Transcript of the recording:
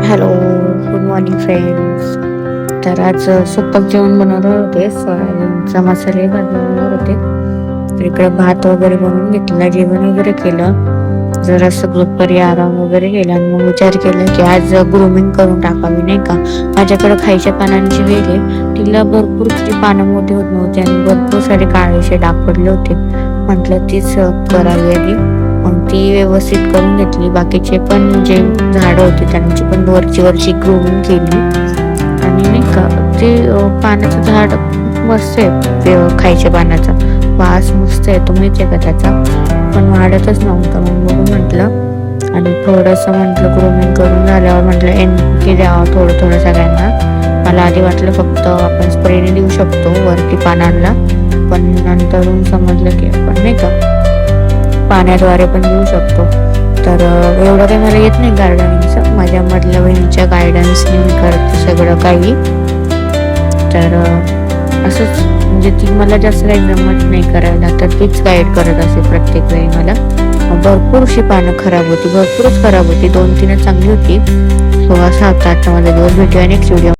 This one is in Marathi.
Hello, good morning friends. तर आज स्वयंपाक जेवण बनवणार होते, सोयाबीनचा मसाले बनवणार होते. तर इकडे भात वगैरे बनवून घेतला, जेवण वगैरे केलं, जरा सगळं परी आराम वगैरे केला आणि मग विचार केला की आज ग्रूमिंग करून टाकावी, नाही का. माझ्याकडे खायच्या पानांची वेल आहे, तिला भरपूर तिची पानं मोठी होत नव्हती आणि भरपूर सारे काळेसे डाग पडले होते. म्हटलं तीच करावी आधी. मग ती व्यवस्थित करून घेतली. बाकीचे पण जे झाडं होती त्यांची पण वरची ग्रूमिंग केली. आणि नाही का ते पानाचं झाड मस्त आहे, खायच्या पानाचा वास मस्त आहे, तो माहिती आहे का त्याचा. पण वाढतच नव्हतं. मग बघू म्हटलं आणि थोडंसं म्हटलं ग्रूमिंग करून झाल्यावर म्हटलं एनपीके द्यावं थोडं थोडं सगळ्यांना. मला आधी वाटलं फक्त आपण स्प्रेने देऊ शकतो वरती पानांना, पण नंतरून समजलं की आपण नाही का पाण्याद्वारे पण देऊ शकतो. तर एवढं काही मला येत नाही गार्डनिंगचं, माझ्या मधल्या बहिणीच्या गायडन्सने मी करते सगळं काही. तर असंच म्हणजे ती मला जास्त काही जमत नाही करायला, तर तीच गाईड करत असे प्रत्येक वेळी मला. भरपूरशी पानं खराब होती, भरपूरच खराब होती, 2-3 चांगली होती. सो असा होता आजचा माझा दिवस. भेटूया नेक्स्ट व्हिडिओ.